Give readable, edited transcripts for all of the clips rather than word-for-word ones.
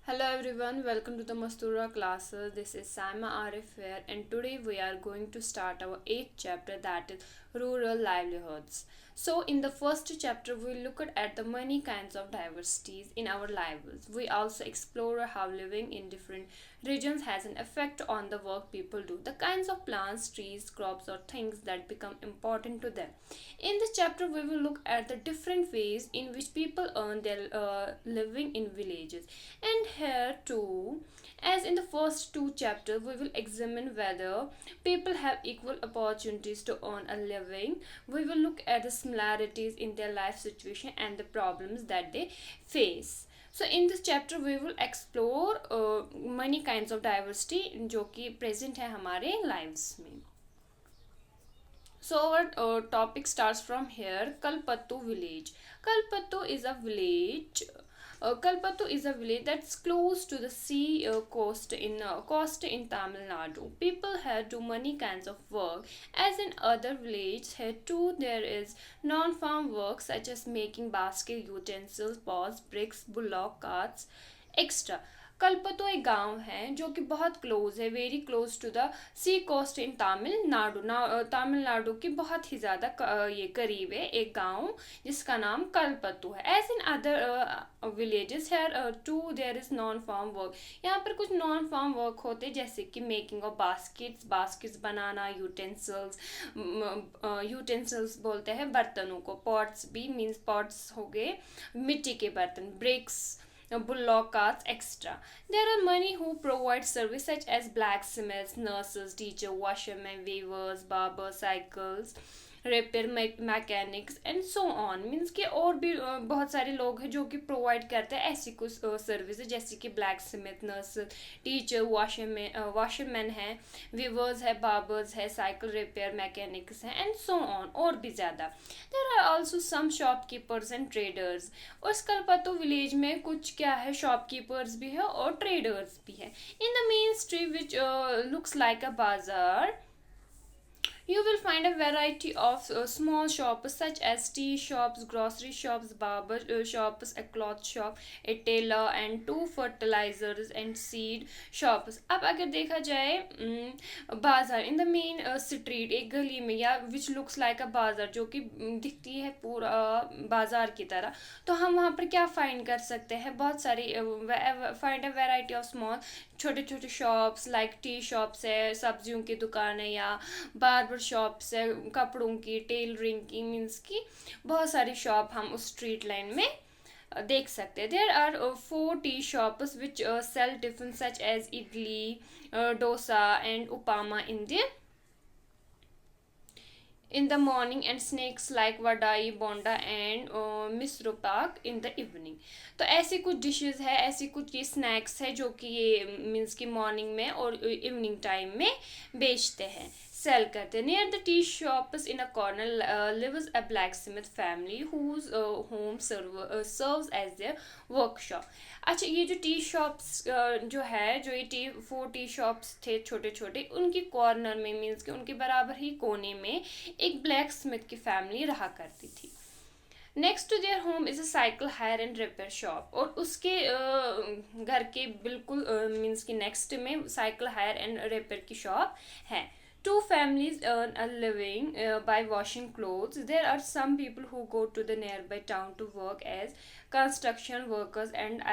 Hello everyone, welcome to the Mastura classes. This is Saima Arif here, and today we are going to start our 8th chapter, that is rural livelihoods. So, in the first chapter, we look at the many kinds of diversities in our lives. We also explore how living in different regions has an effect on the work people do, the kinds of plants, trees, crops, or things that become important to them. In this chapter, we will look at the different ways in which people earn their living in villages. And here too, as in the first two chapters, we will examine whether people have equal opportunities to earn a living. We will look at the similarities in their life situation and the problems that they face. So in this chapter we will explore many kinds of diversity जो कि present है हमारे lives में. So our topic starts from here. Kalpattu village. Kalpattu is a village. Kalpattu is a village that's close to the sea coast in Tamil Nadu. People here do many kinds of work. As in other villages, here too there is non-farm work such as making basket, utensils, pots, bricks, bullock carts, extra. कल्पतो एक गांव है जो कि बहुत close है, very close to the C coast इन तमिलनाडु. तमिलनाडु की बहुत ही ज़्यादा ये करीब है एक गांव जिसका नाम कल्पतु है. As in other villages here too there is non farm work. यहाँ पर कुछ नॉन फार्म वर्क होते हैं जैसे कि making of baskets banana, utensils बोलते हैं बर्तनों को, पॉट्स भी मीन्स पॉट्स हो गए मिट्टी के बर्तन, BRICS, bullock carts, etc. There are many who provide service such as blacksmiths, nurses, teachers, washermen, weavers, barbers, cycles, repair mechanics and so on. Means कि और भी बहुत सारे लोग हैं जो कि प्रोवाइड करते हैं ऐसी कुछ सर्विसेज जैसे कि black smith, nurse, teacher, washerman है, वीवर्स है, बार्बर्स है, साइकिल रिपेयर मैकेनिक्स है एंड सो ऑन, और भी ज़्यादा. There are also some shopkeepers and traders. और कलपतो विलेज में कुछ क्या है, शॉपकीपर्स भी है और ट्रेडर्स भी है. In the main street which looks like अ बाजार, you will find a variety of small shops such as tea shops, grocery shops, barber shops, a cloth shop, a tailor and two fertilizers and seed shops. अब अगर देखा जाए बाजार in the main street, एक गली में, या which looks like अ बाजार, जो कि दिखती है पूरा बाजार की तरह, तो हम वहाँ पर क्या फाइंड कर सकते हैं, बहुत सारी find a variety of small छोटे छोटे शॉप्स लाइक टी शॉप्स है, सब्जियों की दुकान है, या बार्बर शॉप्स है, कपड़ों की, टेलरिंग की, मीन्स की बहुत सारी शॉप हम उस स्ट्रीट लाइन में देख सकते हैं. There are 4 tea shops which sell tiffin such as idli, dosa and upma in the morning and snacks like vadai, bonda and misro pak in the evening. तो ऐसी कुछ डिशेस है, ऐसी कुछ ये स्नैक्स है जो कि ये मीन्स की मॉर्निंग में और इवनिंग टाइम में बेचते हैं, सेल करते हैं. Near the tea shops in a corner lives a black smith family whose home serves as their workshop. अच्छा, ये जो टी शॉप्स जो है, जो ये 4 टी शॉप्स थे छोटे छोटे, उनकी कॉर्नर में मीन्स कि उनके बराबर ही कोने में एक ब्लैक स्मिथ की फैमिली रहा करती थी. Next to their home is a cycle hire and repair shop. और उसके घर के बिल्कुल मीन्स कि नेक्स्ट में साइकिल हायर एंड रिपेयर की शॉप है. Two families earn a living by washing clothes. There are some people who go to the nearby town to work as construction workers and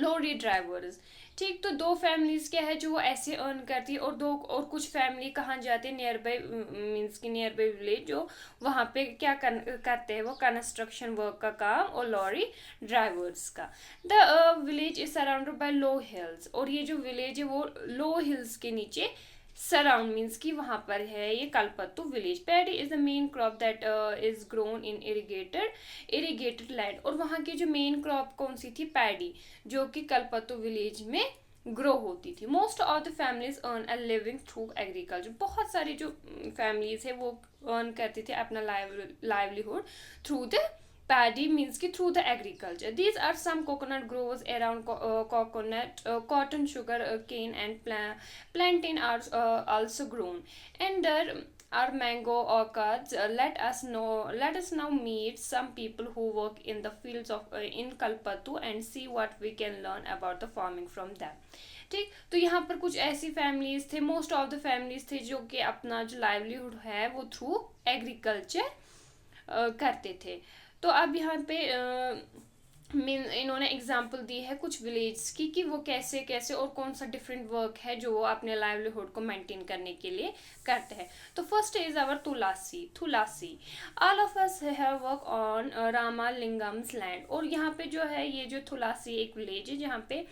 lorry drivers. ठीक, तो 2 families क्या है जो वो ऐसे earn करती है, और कुछ फैमिली कहाँ जाते हैं, नियर बाई मीन्स की नियर बाई विलेज, जो वहाँ पे क्या करते हैं, वो कंस्ट्रक्शन वर्क का काम और लॉरी ड्राइवर्स का. The village is surrounded by low hills. और ये जो विलेज है वो लो हिल्स के नीचे सराउंड मीन्स की वहाँ पर है ये Kalpattu village. Paddy is the main crop that is grown in irrigated land. और वहाँ की जो मेन क्रॉप कौन सी थी, पैडी, जो कि कलपत्तू विलेज में ग्रो होती थी. Most of the families earn a living through agriculture. बहुत सारी जो फैमिलीज है वो अर्न करती थी अपना livelihood through the paddy means ki through the agriculture. These are some coconut groves around cotton, sugar cane and plantain are also grown. And our mango orchards. Let us now meet some people who work in the fields of in Kalpattu and see what we can learn about the farming from them. ठीक, तो यहाँ पर कुछ ऐसी families थे, most of the families थे जो कि अपना जो लाइवलीहुड है वो थ्रू एग्रीकल्चर करते थे। तो अब यहाँ पे मीन इन्होंने एग्जांपल दी है कुछ विलेज की कि वो कैसे कैसे और कौन सा डिफरेंट वर्क है जो वो अपने लाइवलीहुड को मेंटेन करने के लिए करते हैं। तो first is our Tulasi. All of us have work on Ramalingam's land. और यहाँ पे जो है ये जो तुलासी एक विलेज है जहाँ पे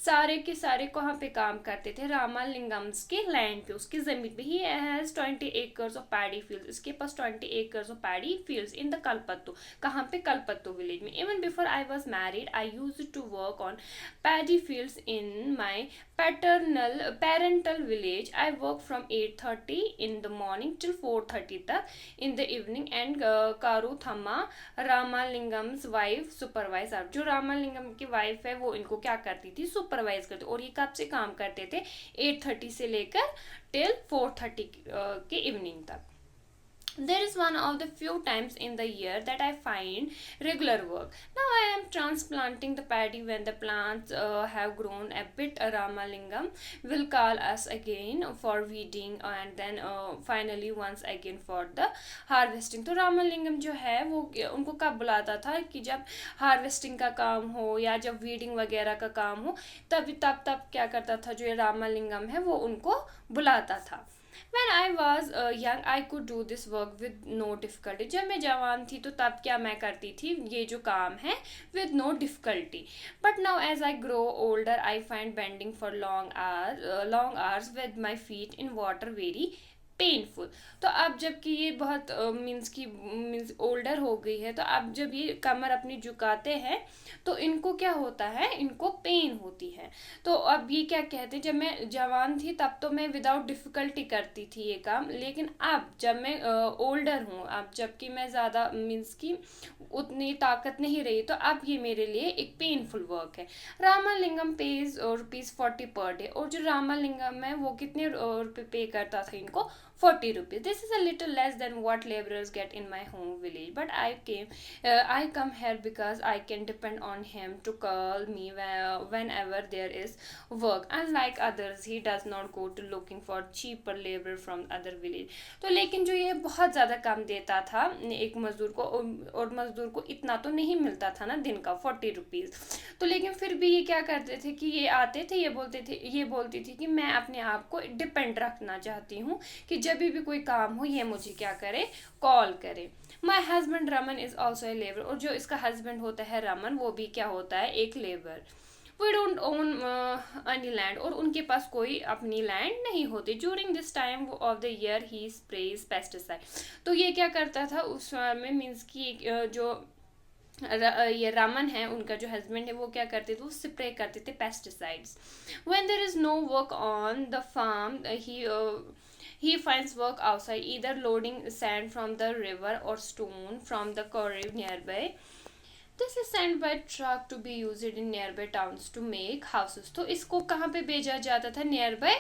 सारे के सारे कहाँ पे काम करते थे, रामालिंगम्स के लैंड पे, उसकी जमीन पे। He has 20 acres of paddy field. इसके पास 20 acres of paddy fields in the Kalpattu. कहाँ पे? कलपत्तू विलेज में। Even before I was married, I used to work on paddy fields in my parental village. I worked from 8:30 in the morning till 4:30 तक in the evening, and Karu Thamma Ramalingam's wife supervise। अब जो रामालिंगम की wife है वो इनको क्या करती थी? सुपरवाइज करती। और ये कब से काम करते थे? 8:30 से लेकर टिल 4:30 के इवनिंग तक। There is one of the few times in the year that I find regular work. Now I am transplanting the paddy. When the plants have grown a bit, Ramalingam will call us again for weeding, and then finally once again for the harvesting. तो रामालिंगम जो है वो उनको कब बुलाता था? कि जब हार्वेस्टिंग का काम हो या जब वीडिंग वगैरह का काम हो, तब क्या करता था जो ये रामालिंगम है वो उनको बुलाता था। When I was young, I could do this work with no difficulty. जब मैं जवान थी तो तब क्या मैं करती थी? ये जो काम है with no difficulty. But now as I grow older, I find bending for long hours with my feet in water very painful. तो अब जबकि ये बहुत मीन्स ओल्डर हो गई है, तो अब जब ये कमर अपनी झुकाते हैं तो इनको क्या होता है? इनको पेन होती है। तो अब ये क्या कहते हैं, जब मैं जवान थी तब तो मैं विदाउट डिफ़िकल्टी करती थी ये काम, लेकिन अब जब मैं ओल्डर हूँ, अब जबकि मैं ज़्यादा मीन्स की उतनी ताकत नहीं रही, तो अब ये मेरे लिए एक पेनफुल वर्क है। Ramalingam page ₹40 per day. और जो रामालिंगम है वो कितने रुपये पे करता था इनको? 40 rupees. This is a little less than what laborers get in my home village, but I come here because I can depend on him to call me whenever there is work. Unlike others, he does not go to looking for cheaper labor from other village. तो लेकिन जो ये बहुत ज़्यादा कम देता था एक मजदूर को, और मजदूर को इतना तो नहीं मिलता था ना दिन का 40 रुपीज़। तो लेकिन फिर भी ये क्या करते थे कि ये आते थे, ये बोलती थी कि मैं अपने आप को डिपेंड रखना चाहती हूँ कि जब भी कोई काम हो ये मुझे क्या करे? कॉल करे। My husband Raman is also a labour. और जो इसका हस्बैंड होता है रमन, वो भी क्या होता है? एक labour. We don't own any land. और उनके पास कोई अपनी लैंड नहीं होती। During this time of the year he sprays pesticide. तो ये क्या करता था उस में, मीन्स की जो ये रमन है उनका जो हस्बैंड है वो क्या करते थे? वो स्प्रे करते थे pesticides. When there is no work on the farm, he finds work outside, either loading sand from the river or stone from the quarry nearby. This is sent by truck to be used in nearby towns to make houses. तो इसको कहाँ पे भेजा जाता था? nearby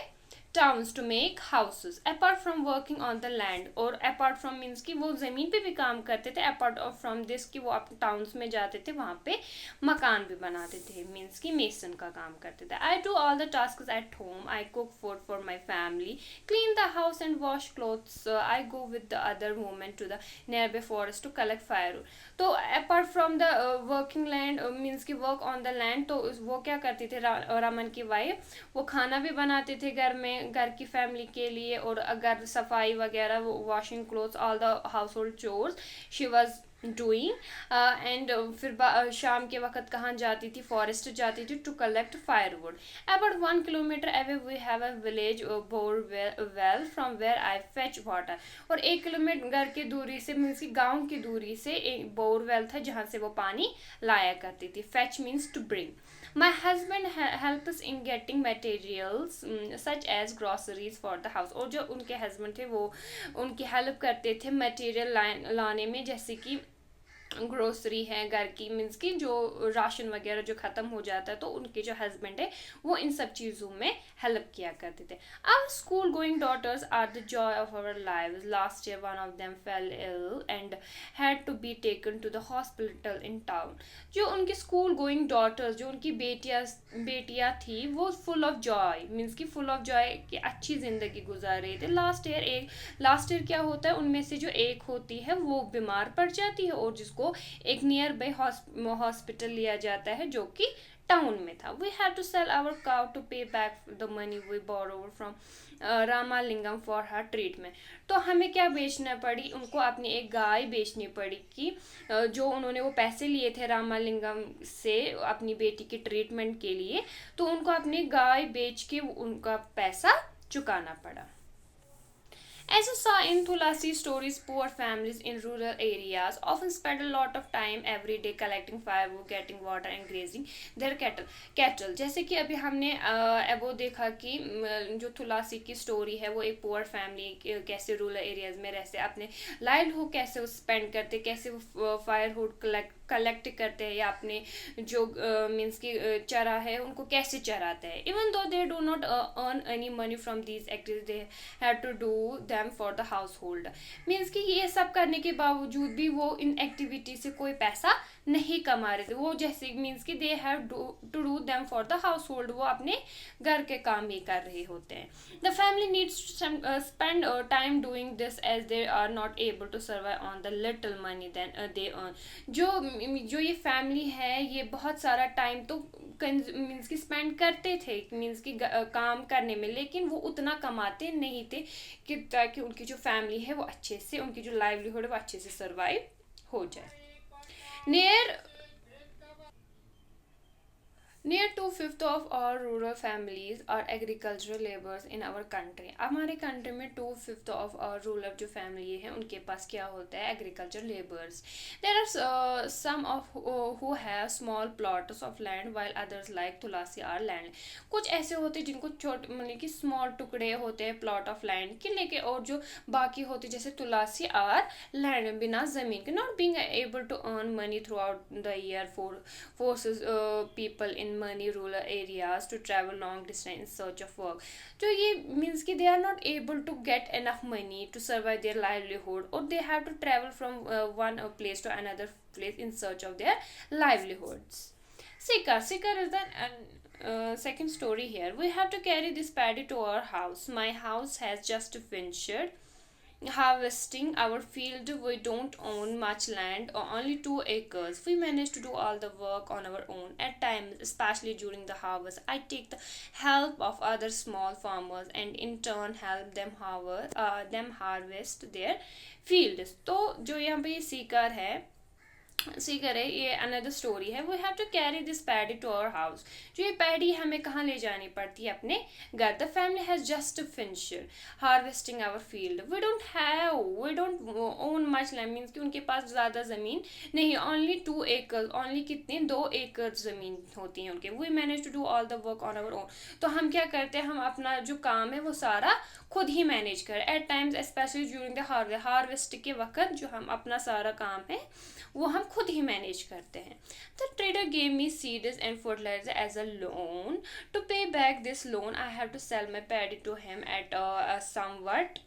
towns to make houses. Apart from working on the land, और apart from means कि वो ज़मीन पे भी काम करते थे, apart from this कि वो अपने towns में जाते थे, वहाँ पे मकान भी बनाते थे, means कि mason का काम करते थे। I do all the tasks at home. I cook food for my family, clean the house and wash clothes. I go with the other women to the nearby forest to collect firewood. तो apart from the working land means कि work on the land, तो वो क्या करती थी? रमन की wife वो खाना भी बनाते थे घर में, घर की फैमिली के लिए, और अगर सफाई वगैरह, washing clothes, all the house hold chores she was doing. And फिर शाम के वक्त कहाँ जाती थी? फॉरेस्ट जाती थी to collect firewood. About 1 kilometer away we have a village borewell from where I fetch water. और 1 किलोमीटर की दूरी से, मीन्स की गाँव की दूरी से एक बोरवेल था जहाँ से वो पानी लाया करती थी। Fetch means to bring. My husband helps in getting materials such as groceries for the house. और जो उनके हस्बैंड थे वो उनकी हेल्प करते थे मटेरियल लाने में, जैसे कि ग्रोसरी है घर की, मीन्स की जो राशन वगैरह जो ख़त्म हो जाता है, तो उनके जो हस्बैंड है वो इन सब चीज़ों में हेल्प किया करते थे. Our school going daughters are the joy of our lives. Last year one of them fell ill and had to be taken to the hospital in town. जो उनकी स्कूल गोइंग डॉटर्स, जो उनकी बेटियाँ थी, वो फुल ऑफ जॉय, मीन्स की full of Joy की अच्छी ज़िंदगी गुजार रहे थे. लास्ट ईयर क्या होता है, उनमें से जो एक होती है वो बीमार पड़ जाती है और जिसको एक नियर बाई हॉस्पिटल लिया जाता है जो कि टाउन में था. We have to sell our cow to pay back the money we borrowed from Ramalingam for her treatment. तो हमें क्या बेचना पड़ी, उनको अपनी एक गाय बेचनी पड़ी कि जो उन्होंने वो पैसे लिए थे रामालिंगम से अपनी बेटी के ट्रीटमेंट के लिए, तो उनको अपनी गाय बेच के उनका पैसा चुकाना पड़ा. As you saw in Tulasi's stories, poor families in rural areas often spend a lot of time every day collecting firewood, getting water and grazing their cattle. जैसे कि अभी हमने वो देखा कि जो तुलसी की स्टोरी है वो एक पुअर फैमिली कैसे रूरल एरियाज में रहते, अपने लाइवलीहुड कैसे स्पेंड करते, कैसे वो फायरवुड कलेक्ट करते हैं या अपने जो मीन्स की चरा है उनको कैसे चराते हैं. Even though they do not earn any money from these activities, they have to do them for the household. Means कि ये सब करने के बावजूद भी वो इन एक्टिविटी से कोई पैसा नहीं कमा रहे थे. वो जैसे मीन्स कि they have to do them for the household, वो अपने घर के काम ही कर रहे होते हैं. The family needs to spend time doing this as they are not able to survive on the little money than they earn. जो ये फैमिली है ये बहुत सारा टाइम तो मीन्स की स्पेंड करते थे मीन्स की काम करने में, लेकिन वो उतना कमाते नहीं थे कि ताकि उनकी जो फैमिली है वो अच्छे से, उनकी जो लाइवलीहुड है वो अच्छे से सर्वाइव हो जाए. Near Near two-fifth of all rural families are agricultural laborers in our country. हमारे कंट्री में 2/5 of all rural जो फैमिली है उनके पास क्या होता है, agriculture labours. There are some of who have small plots of land while others like Tulsi are land. कुछ ऐसे होते हैं जिनको छोटे मतलब कि स्मॉल टुकड़े होते हैं प्लॉट ऑफ लैंड के लेके, और जो बाकी होते जैसे तुलसी आर लैंड बिना जमीन के. Not being able to earn money throughout the year forces people in many rural areas to travel long distance in search of work. So ये means कि they are not able to get enough money to survive their livelihood, or they have to travel from one place to another place in search of their livelihoods. Sikar is the second story here. We have to carry this paddy to our house. My house has just finished harvesting our field. We don't own much land, or only 2 acres. We manage to do all the work on our own. At times, especially during the harvest, I take the help of other small farmers and in turn help them harvest their fields. तो जो यहाँ पे ये सीकर है ये another story है. We have to carry this paddy to our house. जो ये पैडी हमें कहाँ ले जानी पड़ती है, अपने घर. The family has just finished harvesting our field. We don't own much land, means कि उनके पास ज़्यादा ज़मीन नहीं, ओनली 2 acres. ओनली कितने, 2 acres ज़मीन होती है उनके. We manage to do all the work on our own. तो हम क्या करते हैं, हम अपना जो काम है वो सारा खुद ही मैनेज करें. At times specially during the harvest के वक्त जो हम अपना सारा काम है वो हम खुद ही मैनेज करते हैं. The trader gave me seeds and fertiliser as a loan. To pay back this loan I have to sell my paddy to him at a somewhat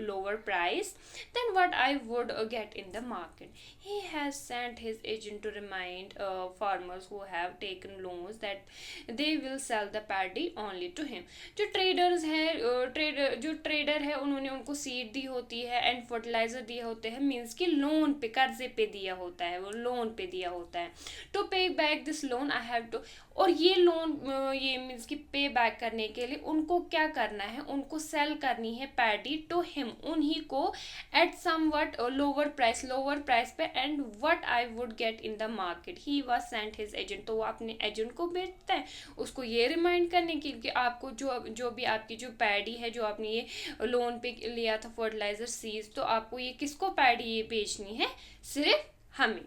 lower price than what I would get in the market. He has sent his agent to remind farmers who have taken loans that they will sell the paddy only to him. जो traders है जो trader है उन्होंने उनको seed दी होती है and fertiliser दिए होते हैं, मीन्स कि लोन पे, कर्जे पे दिया होता है, वो लोन पे दिया होता है. To pay back this loan I have to, और ये लोन ये मीन्स कि पे बैक करने के लिए उनको क्या करना है, उनको सेल करनी है पैडी टू हिम, उन्हीं को, एट समवट लोअर प्राइस पे, and what I would get in the market. He was sent his agent, तो वो अपने एजेंट को भेजता है उसको ये रिमाइंड करने के लिए कि आपको जो भी आपकी जो पैडी है जो आपने ये लोन पे लिया था फर्टिलाइजर सीड्स, तो आपको ये किसको पैडी ये बेचनी है, सिर्फ हमें.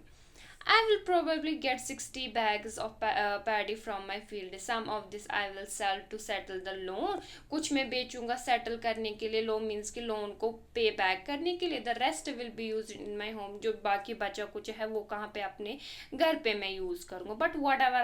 I will probably get 60 bags of paddy from my field. Some of this I will sell to settle the loan. कुछ मैं बेचूंगा सेटल करने के लिए, लोन मीन्स कि लोन को पे बैक करने के लिए. The rest will be use in my home. जो बाकी बचा कुछ है वो कहाँ पे, अपने घर पे मैं यूज करूँगा. But whatever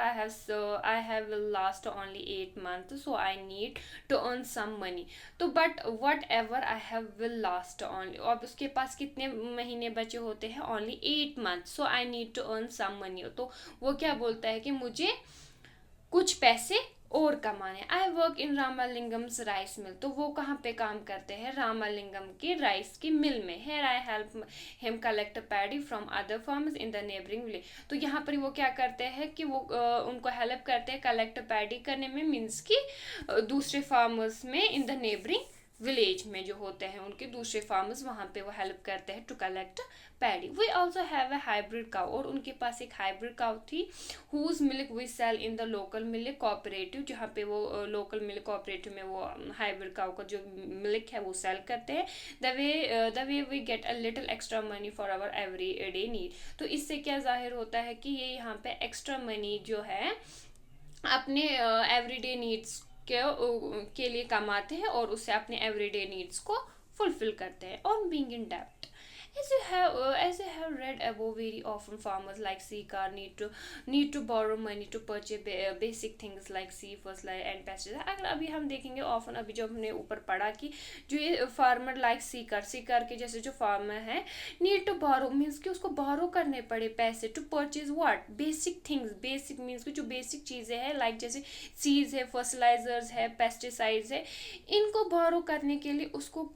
I have last only 8 months, so I need to earn some money. तो but whatever I have will last only, अब उसके पास कितने महीने बचे होते हैं, only 8 months, so I need to earn some money. तो वो क्या बोलता है कि मुझे कुछ पैसे और कमाने. I work in Ramalingam's rice mill. तो वो कहाँ पे काम करते हैं, रामालिंगम की राइस की मिल में. Here I help him collect paddy from other farmers in the neighbouring village. तो यहाँ पर वो क्या करते हैं कि वो उनको हेल्प करते हैं कलेक्ट पैडी करने में, मीन्स कि दूसरे फार्मर्स में इन द नेबरिंग विलेज में जो होते हैं उनके दूसरे फार्मर्स, वहाँ पे वो हेल्प करते हैं to collect paddy. We also have a hybrid cow. और उनके पास एक हाइब्रिड काउ थी. Whose milk we sell in the local milk cooperative. जहाँ पे वो लोकल मिल्क कोऑपरेटिव में वो हाइब्रिड काउ का जो मिल्क है वो सेल करते हैं. The way we get a little extra money for our everyday need. तो इससे क्या जाहिर होता है कि ये यहाँ पे एक्स्ट्रा मनी जो है अपने एवरीडे नीड्स के लिए कमाते हैं और उससे अपने एवरीडे नीड्स को फुलफिल करते हैं. और बीइंग इन डेब्ट, as you have read above, very often farmers like Sikar need to borrow money to purchase basic things like seed, fertilizer and pesticides. अगर अभी हम देखेंगे often, अभी जो हमने ऊपर पढ़ा कि जो ये farmer like सीकर के जैसे जो farmer है need to borrow means कि उसको borrow करने पड़े पैसे to purchase what basic things. basic means कि जो basic चीज़ें हैं like जैसे seeds है, fertilizers है, pesticides है, इनको borrow करने के लिए उसको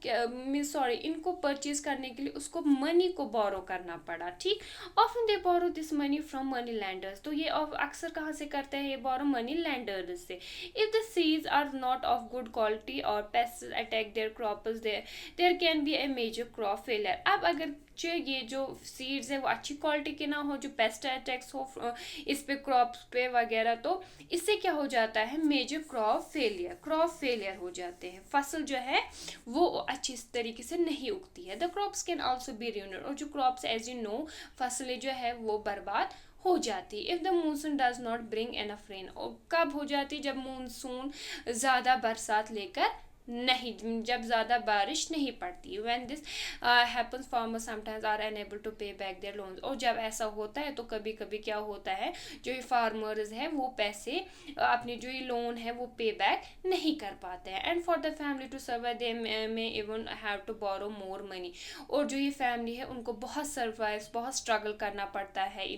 इनको purchase करने के लिए उसको मनी को बोरो करना पड़ा. ठीक. Often they borrow this money from money lenders. तो ये अक्सर कहाँ से करते हैं, ये बोरो मनी लैंडर्स से. If the seeds are not of good quality और pest attack their crops, there can be a major crop failure. अब अगर ये जो सीड्स है वो अच्छी क्वालिटी के ना हो, जो पेस्ट अटैक्स हो इस पे क्रॉप्स पे वगैरह, तो इससे क्या हो जाता है, मेजर क्रॉप फेलियर हो जाते हैं. फसल जो है वो अच्छी तरीके से नहीं उगती है. The crops can also be ruined. और जो क्रॉप्स एज यू नो फसलें जो है वो बर्बाद हो जाती. If the monsoon does not bring enough rain. और कब हो जाती, जब मानसून ज़्यादा बरसात लेकर नहीं, जब ज़्यादा बारिश नहीं पड़ती. When this happens farmers sometimes are unable to pay back their loans. और जब ऐसा होता है तो कभी कभी क्या होता है, जो ये फार्मर्स हैं वो पैसे अपने जो ये लोन है वो पे बैक नहीं कर पाते हैं. And for the family to survive they may even have to borrow more money. और जो ये फैमिली है उनको बहुत स्ट्रगल करना पड़ता है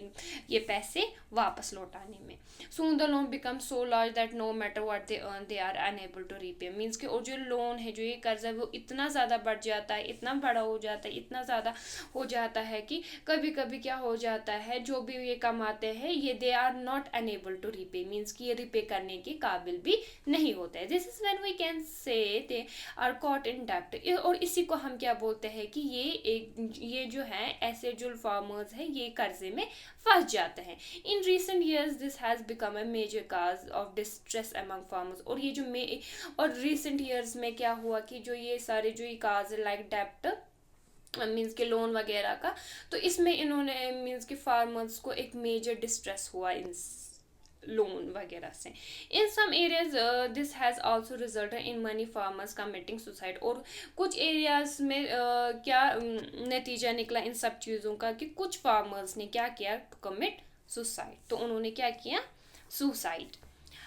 ये पैसे वापस लौटाने में. Soon the loan become so large that no matter what they earn they are unable to repay. Means कि और जो लोन है, जो ये कर्जा है वो इतना ज़्यादा बढ़ जाता है, इतना बड़ा हो जाता है, इतना ज़्यादा हो जाता है कि कभी कभी क्या हो जाता है, जो भी ये कमाते हैं ये they are not unable to repay. Means कि ये रिपे करने के काबिल भी नहीं होते हैं. This is when we can say they are caught in डेब्ट. और इसी को हम क्या बोलते हैं कि ये जो है ऐसे जो फार्मर्स हैं ये कर्जे में फंस जाते हैं. In recent years this has become a major cause of distress among farmers. और ये जो और रिसेंट ईयर्स में क्या हुआ कि जो ये सारे जो काज लाइक डेब्ट मीन्स के लोन वगैरह का, तो इसमें इन्होंने मीन्स के फार्मर्स को एक मेजर डिस्ट्रेस हुआ इन लोन वगैरह से. In some areas this has also resulted in many farmers committing suicide. और कुछ एरियाज में क्या नतीजा निकला इन सब चीज़ों का कि कुछ फार्मर्स ने क्या किया, टू कमिट सुसाइड. तो उन्होंने क्या किया, suicide.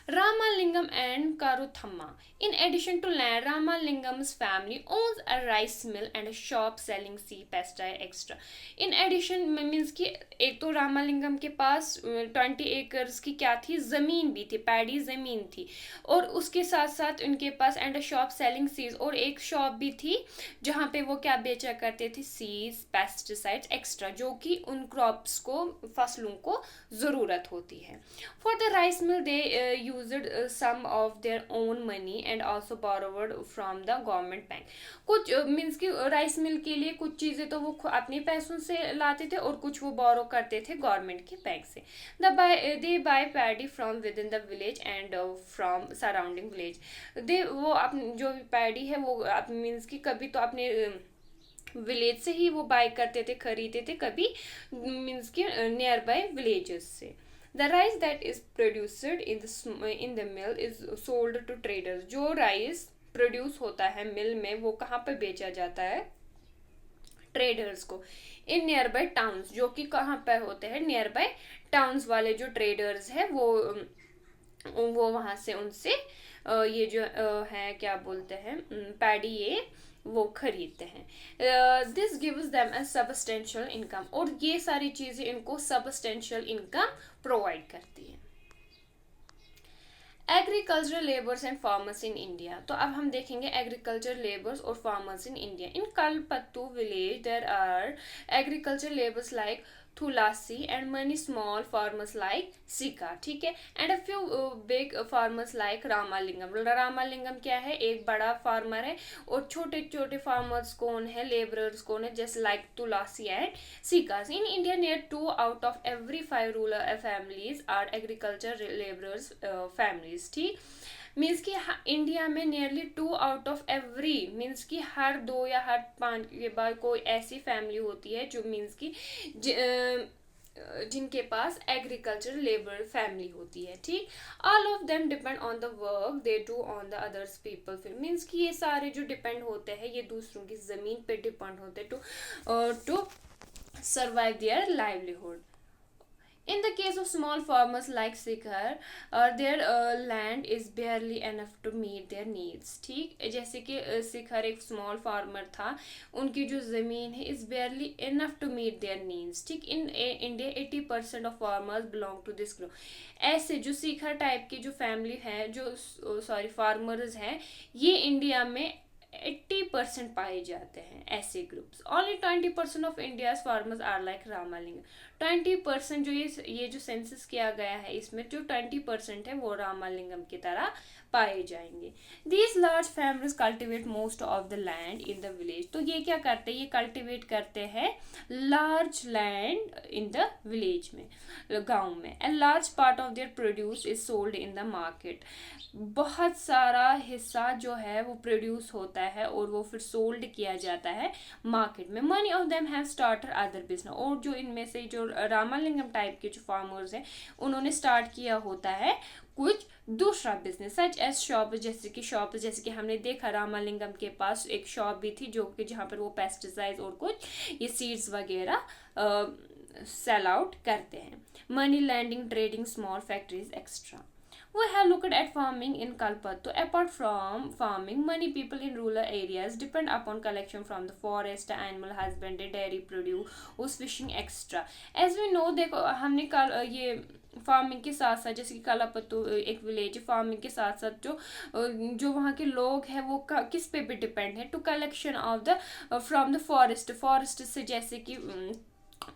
Ramalingam and Karuthamma. In addition to land, Ramalingam's family owns a rice mill and a shop selling seed, pesticide, etc. In addition means कि एक तो रामालिंगम के पास 20 एकर्स की क्या थी, ज़मीन भी थी, पैडी ज़मीन थी. और उसके साथ साथ उनके पास and a shop selling seeds, और एक शॉप भी थी जहाँ पे वो क्या बेचा करते थे, सीड्स, पेस्टिसाइड्स एक्स्ट्रा, जो कि उन क्रॉप्स को, फसलों को ज़रूरत होती है. For the rice mill they used some of their own money and also borrowed from the government bank. कुछ मीन्स कि राइस मिल के लिए कुछ चीज़ें तो वो अपने पैसों से लाते थे और कुछ वो बोरो करते थे गवर्नमेंट के बैंक से. They buy paddy from within the village and from surrounding village. वो जो पैडी है वो मीन्स कि कभी तो अपने विलेज से ही वो बाय करते थे, खरीदते थे, कभी मीन्स के नियर बाय विलेजेस से। The rice that is produced in the mill is sold to traders. जो राइस प्रोड्यूस होता है मिल में, वो कहाँ पे बेचा जाता है? ट्रेडर्स को। इन नियर बाय टाउन्स, जो कि कहाँ पे होते हैं? नियर बाय टाउन्स वाले जो ट्रेडर्स है वो वहां से उनसे ये जो है क्या बोलते हैं, पैडी, ये वो खरीदते हैं। This gives them a substantial income, और ये सारी चीजें इनको सबस्टेंशियल इनकम प्रोवाइड करती है। Agricultural labours and farmers in India. तो अब हम देखेंगे एग्रीकल्चर लेबर्स और farmers in India. In Kalpattu village there are agriculture labours like Thulasi and many small farmers like Sika, ठीक है, and a few big farmers like Ramalingam. Ramalingam क्या है? एक बड़ा फार्मर है, और छोटे छोटे फार्मर्स कौन है? लेबरर्स कौन है? जैसे like Tulasi and Sikas। In India near 2 out of every 5 rural families are agriculture laborers families, ठीक। मीन्स कि इंडिया में nearly 2 out of every, means कि हर 2 या हर 5 के बाद कोई ऐसी फैमिली होती है जो मीन्स कि जिनके पास एग्रीकल्चर लेबर फैमिली होती है, ठीक। All of them depend on the work they do on the others people. फिर मीन्स कि ये सारे जो डिपेंड होते हैं, ये दूसरों की जमीन पे डिपेंड होते हैं to survive their livelihood. In the case of small farmers like Sikhar, their land is barely enough to meet their needs, ठीक। जैसे कि शिखर एक स्मॉल फार्मर था, उनकी जो ज़मीन है is barely enough to meet their needs, ठीक। In India 80% of farmers belong to this group. ऐसे जो शिखर टाइप की जो फैमिली है, जो सॉरी फार्मर्स हैं, ये इंडिया में 80% पाए जाते हैं ऐसे groups. Only 20% of India's farmers are like Ramalingam. 20% जो ये जो सेंसस किया गया है, इसमें जो 20% है वो रामालिंगम की तरह पाए जाएंगे। These large families cultivate most of the land in the village. तो ये क्या करते हैं? ये कल्टिवेट करते हैं large land in the village में, गांव में। And large part of their produce is sold in the market. बहुत सारा हिस्सा जो है वो प्रोड्यूस होता है और वो फिर सोल्ड किया जाता है मार्केट में। Money of them have started other business. और जो इनमें से जो रामालिंगम टाइप के जो फार्मर्स हैं, उन्होंने स्टार्ट किया होता है कुछ दूसरा बिजनेस, सच एज शॉप। जैसे कि हमने देखा रामालिंगम के पास एक शॉप भी थी, जो कि जहाँ पर वो पेस्टिसाइड और कुछ ये सीड्स वगैरह सेल आउट करते हैं। Money lending, trading, small factories extra. We have looked at farming in Kalpattu. Apart from farming, many people in rural areas depend upon collection from the forest, animal husbandry, dairy produce, fishing, etc. As we know, देखो हमने कल ये farming के साथ साथ, जैसे कि कालापत्तू एक विलेज, फार्मिंग के साथ साथ जो वहाँ के लोग हैं वो किस पे भी डिपेंड है? To collection of the from the forest से, जैसे कि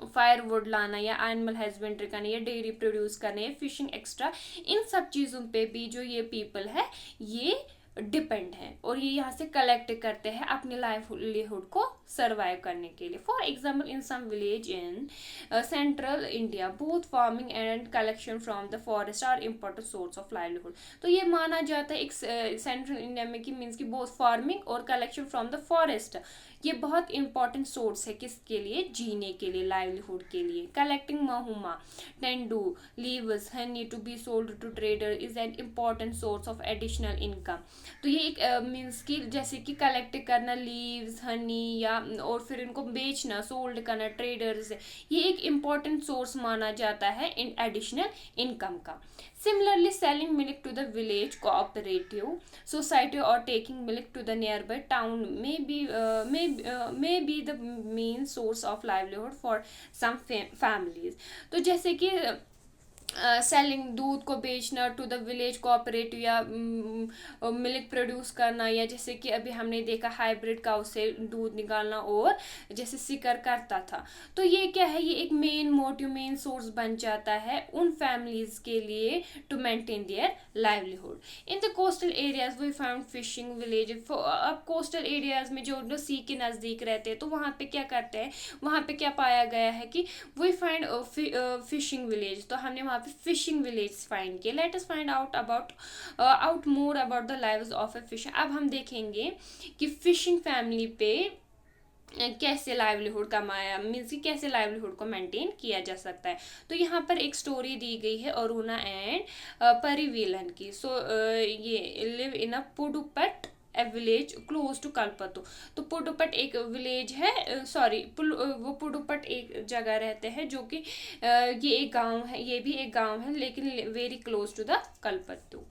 फायरवुड लाना, या एनिमल हस्बेंड्री करना, या डेयरी प्रोड्यूस करना, या फिशिंग एक्स्ट्रा। इन सब चीज़ों पे भी जो ये पीपल है ये डिपेंड है, और ये यहाँ से कलेक्ट करते हैं अपनी लाइवलीहुड को सर्वाइव करने के लिए। For example, in some village in central India both farming and collection from the forest are important source of livelihood. तो ये माना जाता है एक सेंट्रल इंडिया में कि मीन्स की बोथ फार्मिंग और कलेक्शन फ्रॉम द फॉरेस्ट ये बहुत इंपॉर्टेंट सोर्स है किसके लिए? जीने के लिए, लाइवलीहुड के लिए। Collecting mahuma, tendu, leaves, honey to be sold to trader is an important source of additional income। तो ये एक मीन्स की जैसे कि कलेक्ट करना लीव्स, हनी, या और फिर इनको बेचना, सोल्ड करना ट्रेडर्स, ये एक इम्पॉर्टेंट सोर्स माना जाता है इन एडिशनल इनकम का। Similarly, selling milk to the village cooperative society or taking milk to the nearby town may be the main source of livelihood for some families। तो जैसे कि selling, दूध को बेचना टू द विलेज कोऑपरेटिव, या milk produce करना, या जैसे कि अभी हमने देखा हाइब्रिड काउ से दूध निकालना, और जैसे सिकर करता था। तो ये क्या है? ये एक मेन मोटिव, मेन सोर्स बन जाता है उन फैमिलीज के लिए to maintain their livelihood. In the coastal areas we found fishing village. अब कोस्टल एरियाज में जो सी के नज़दीक रहते हैं, तो वहाँ पे क्या करते हैं? वहाँ पे क्या पाया गया है कि वी फाइंड फिशिंग विलेज। तो हमने वहाँ पे फिशिंग विलेज फाइंड किया। Let us find out more about the lives of A fishing. अब हम देखेंगे कि फिशिंग फैमिली पे कैसे लाइवलीहुड कमाया, मीन्स कि कैसे लाइवलीहुड को मेंटेन किया जा सकता है। तो यहाँ पर एक स्टोरी दी गई है अरुणा एंड परिवीलन की। सो ये live in a Pudupet a village close to Kalpattu. तो पुडुपट एक विलेज है, सॉरी वो पुडुपट एक जगह रहते हैं जो कि ये एक गांव है, ये भी एक गांव है लेकिन very close to the Kalpattu.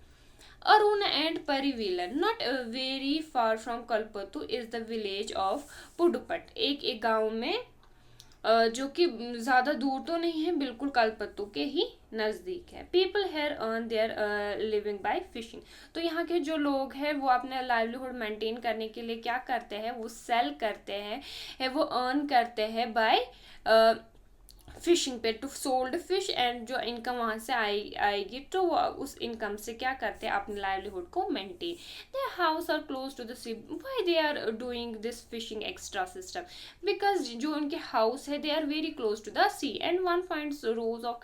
Aruna and Parivilan, not very far from Kalpatu, is the village of Pudupat। एक गांव में जो कि ज़्यादा दूर तो नहीं है, बिल्कुल कल्पतु के ही नज़दीक है। People here earn their living by fishing. तो यहाँ के जो लोग हैं वो अपने लाइवलीहुड मेंटेन करने के लिए क्या करते हैं, वो सेल करते हैं, वो अर्न करते हैं बाय फिशिंग पे, टू सोल्ड फिश, एंड जो इनकम वहां से आएगी तो वो उस इनकम से क्या करते हैं, अपने लाइवलीहुड को maintain. Their house are close to the sea. Why they are doing this fishing extra system? Because जो उनके हाउस है they are very close to the sea, and one finds rows of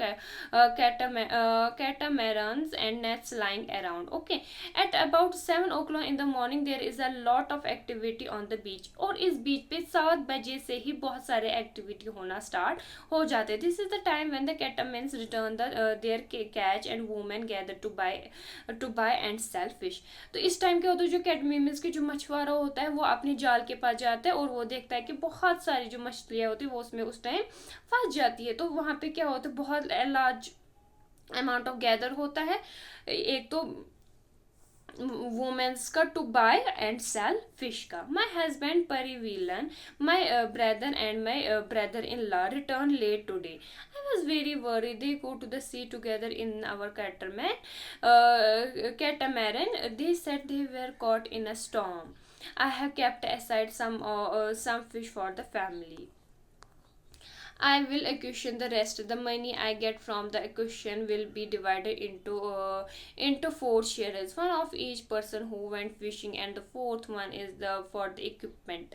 catamarans and nets lying around. Okay, at about 7 o'clock in the morning there is a lot of activity on the beach। और इस बीच पे 7 बजे से ही बहुत सारे activity होना start हो जाते। This is the time when the catamarans return their catch and women gather to buy and sell fish. तो इस टाइम क्या होता है, जो कैटमैन्स के जो मछुआरा होता है वो अपने जाल के पास जाता है और वो देखता है कि बहुत सारी जो मछलियाँ होती है वो उसमें उस टाइम फंस जाती है। तो वहाँ पे क्या होता है, बहुत लार्ज अमाउंट ऑफ गैदर होता है। एक तो वुमेन्स का to buy and sell fish का। My husband Parivilan, my brother and my brother in law return late today. I was very worry. They go to the sea together in our catamaran। They said they were caught in a storm। I have kept aside some fish for the family। I will acquisition the rest. The money I get from the acquisition will be divided into 4 shares, one of each person who went fishing, and the fourth one is for the equipment.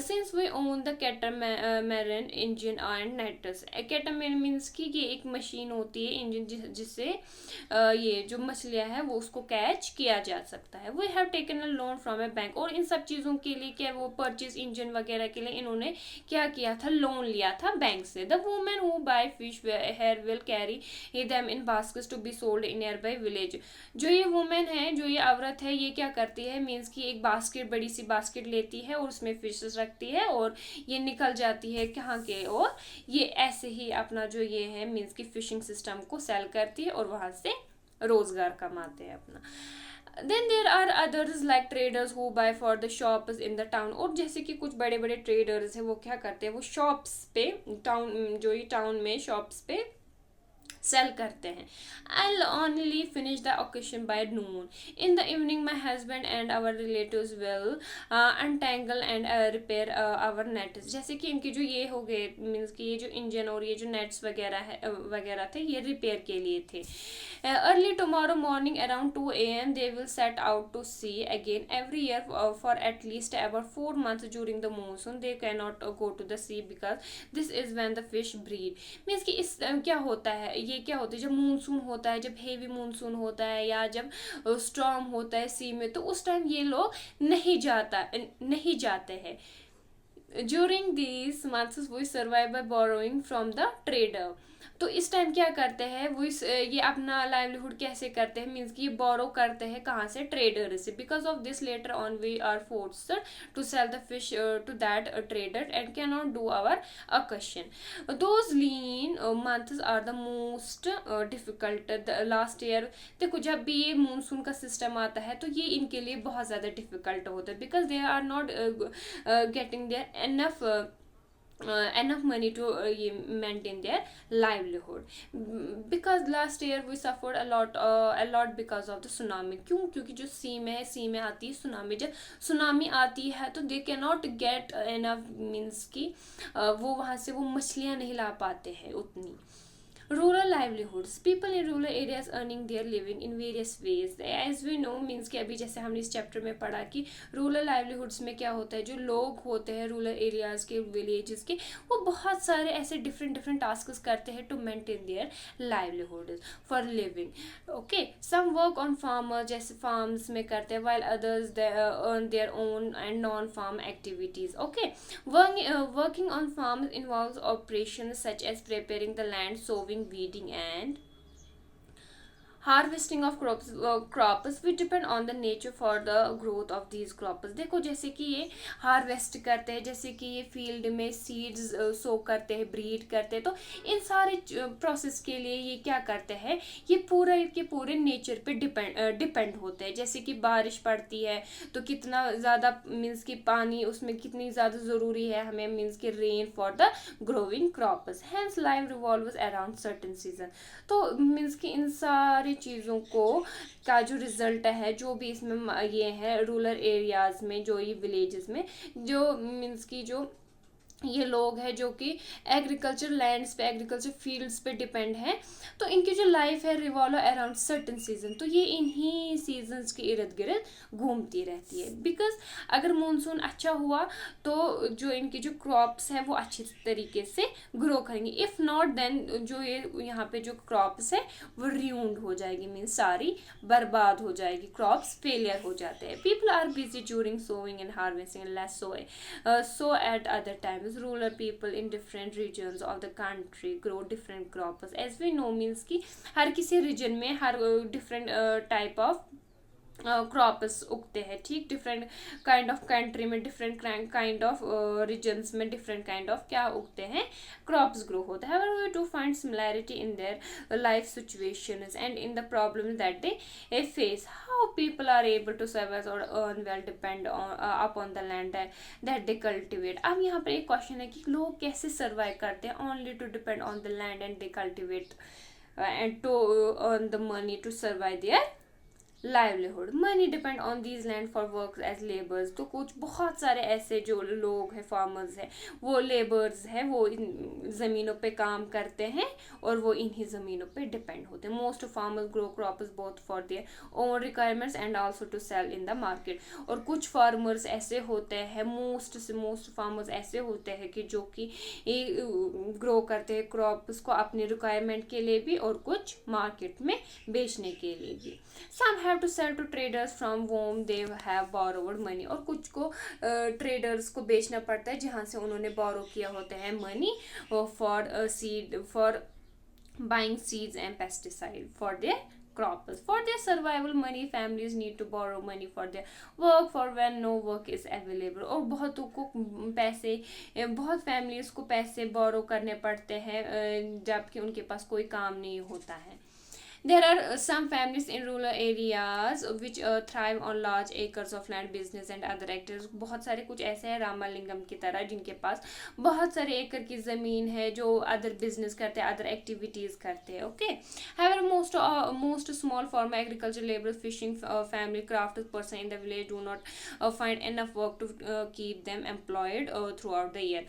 Since we own the catamaran engine and nets। catamaran means कि ये एक machine होती है, engine जिससे ये जो मछलियाँ है वो उसको कैच किया जा सकता है। We have taken a loan from a bank। और इन सब चीज़ों के लिए क्या, वो परचेज इंजन वगैरह के लिए इन्होंने क्या किया था, लोन लिया था बैंक से। The women who buy fish here will carry them in baskets to be sold in nearby village। जो ये वुमेन है, जो ये औरत है, ये क्या करती है, मीन्स की एक बास्केट, बड़ी सी बास्केट लेती है और उसमें फिशेस रखती है और ये निकल जाती है कहाँ के, और ये ऐसे ही अपना जो ये है मीन्स की फिशिंग सिस्टम को सेल करती है और वहां से रोजगार कमाते हैं अपना। Then there are others like traders who buy for the shops in the town. और जैसे कि कुछ बड़े बड़े ट्रेडर्स हैं वो क्या करते हैं, वो शॉप्स पे, टाउन जो ये टाउन में शॉप्स पे सेल करते हैं। I'll only finish the occasion by noon। In the evening my husband and our relatives will untangle and repair our nets। जैसे कि इनके जो ये हो गए मीन्स कि ये जो इंजन और ये जो नेट्स वगैरह है वगैरह थे, ये रिपेयर के लिए थे। Early tomorrow morning around 2 a.m. they will set out to sea again। Every year for at least about 4 months during the monsoon they cannot go to the sea because this is when the fish breed। Means कि इस क्या होता है, ये क्या होता है, जब मानसून होता है, जब हेवी मानसून होता है या जब स्टॉर्म होता है सी में, तो उस टाइम ये लोग नहीं जाते हैं। During these months we survive by borrowing from the trader। तो इस टाइम क्या करते हैं वो ये अपना लाइवलीहुड कैसे करते हैं, मीन्स कि ये बोरो करते हैं कहाँ से, ट्रेडर से। Because of this later on we are forced to sell the fish to that trader and can not do our auction. Those lean months are the most difficult. Last year देखो जब भी ये monsoon का system आता है तो ये इनके लिए बहुत ज़्यादा डिफिकल्ट होता है, because they are not getting their enough money to maintain their livelihood। because last year we suffered a lot because of the tsunami। क्यों? क्योंकि जो सी में आती है सुनामी, जब सुनामी आती है तो they cannot get enough means की वो वहाँ से वो मछलियाँ नहीं ला पाते हैं उतनी। Rural livelihoods, people in rural areas earning their living in various ways. As we know, means कि अभी जैसे हमने इस चैप्टर में पढ़ा कि रूरल लाइवलीहुड्स में क्या होता है, जो लोग होते हैं रूरल एरियाज के, विलेजेस के, वो बहुत सारे ऐसे डिफरेंट डिफरेंट टास्क करते हैं to maintain their livelihood for living. Okay, some work on farmer, जैसे फार्म्स में करते हैं, while others earn their own and non farm activities. Okay, working on farms involves operations such as preparing the land, sowing, weeding, and harvesting of crops which depend on the nature for the growth of these crops. देखो जैसे कि ये harvest करते हैं, जैसे कि ये field में सीड्स सो करते हैं, ब्रीड करते हैं, तो इन सारे प्रोसेस के लिए ये क्या करते हैं, ये पूरा के पूरे नेचर पे डिपेंड होते हैं। जैसे कि बारिश पड़ती है तो कितना ज़्यादा मीन्स कि पानी उसमें कितनी ज़्यादा ज़रूरी है हमें, मीन्स कि rain for the growing crops. Hence life revolves around certain season. तो मीन्स कि इन सारी चीज़ों को का जो रिजल्ट है, जो भी इसमें ये है रूरल एरियाज में, जो ये विलेजेस में जो मीन्स की जो ये लोग हैं जो कि एग्रीकल्चर लैंड्स पे, एग्रीकल्चर फील्ड्स पे डिपेंड है, तो इनकी जो लाइफ है रिवॉल्व अराउंड सर्टेन सीजन। तो ये इन्हीं सीजन्स के इर्द गिर्द घूमती रहती है। बिकॉज अगर मानसून अच्छा हुआ तो जो इनकी जो क्रॉप्स है वो अच्छी तरीके से ग्रो करेंगे। इफ़ नॉट देन जो ये यहाँ पे जो क्रॉप्स है वो रियूंड हो जाएगी, मीन्स सारी बर्बाद हो जाएगी, क्रॉप्स फेलियर हो जाते हैं। People are busy during sowing and harvesting, less so at other times rural people in different regions of the country grow different crops। as we know means कि हर किसी रीजन में हर डिफरेंट टाइप ऑफ क्रॉप्स उगते हैं। ठीक, different kind of country में, different kind of regions में different kind of क्या उगते हैं, क्रॉप्स ग्रो होता है। We to find similarity in their life situations and in the problem that they face. How people are able to survive और earn well depend upon the land that they cultivate. अब यहाँ पर एक question है कि लोग कैसे survive करते हैं, only to depend on the land and they cultivate and to earn the money to survive their livelihood. Money depend on these land for work as labours. तो कुछ बहुत सारे ऐसे जो लोग हैं, फार्मर्स हैं, वो लेबर्स हैं, वो इन ज़मीनों पे काम करते हैं और वो इन्हीं ज़मीनों पे डिपेंड होते हैं। Most farmers grow crops both for their own requirements and also to sell in the market. और कुछ फार्मर्स ऐसे होते हैं, मोस्ट फार्मर्स ऐसे होते हैं कि जो कि ग्रो करते हैं क्रॉप्स को अपने रिक्वायरमेंट के लिए भी और कुछ मार्केट में बेचने के लिए भी। Some have to sell to traders from whom they have borrowed money। और कुछ को ट्रेडर्स को बेचना पड़ता है जहाँ से उन्होंने बोरो किया होता है money for seed, for buying seeds and pesticide for their crops। For their survival, many families need to borrow money for their work for when no work is available। और बहुतों को पैसे, बहुत फैमिलीज को पैसे बोरो करने पड़ते हैं जबकि उनके पास कोई काम नहीं होता है। There are some families in rural areas which thrive on large acres of land, business and other activities। बहुत सारे कुछ ऐसे हैं रामालिंगम की तरह जिनके पास बहुत सारे एकड़ की ज़मीन है, जो अदर बिजनेस करते हैं, अदर एक्टिविटीज़ करते हैं। Okay, however most small farmer, agriculture laborers, fishing family, craft person in the village do not find enough work to keep them employed throughout the year।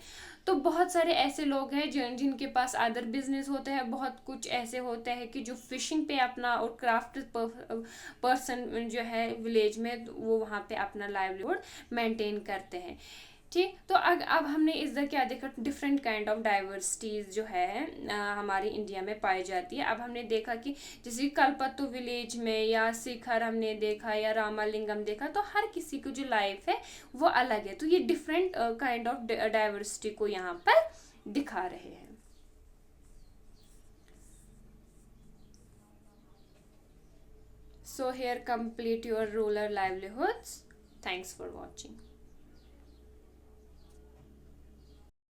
तो बहुत सारे ऐसे लोग हैं जिनके पास अदर बिजनेस होते हैं, बहुत कुछ ऐसे होते हैं कि जो फिशिंग पे अपना और क्राफ्ट पर्सन जो है विलेज में वो वहाँ पे अपना लाइवलीहुड मेंटेन करते हैं। ठीक, तो अब हमने इधर क्या देखा, डिफरेंट काइंड ऑफ डाइवर्सिटीज़ जो है हमारी इंडिया में पाई जाती है। अब हमने देखा कि जैसे कलपत्तू विलेज में या शिखर हमने देखा या रामालिंगम देखा, तो हर किसी की जो लाइफ है वो अलग है। तो ये डिफरेंट काइंड ऑफ डाइवर्सिटी को यहाँ पर दिखा रहे हैं। So here complete your rural livelihoods. Thanks for watching.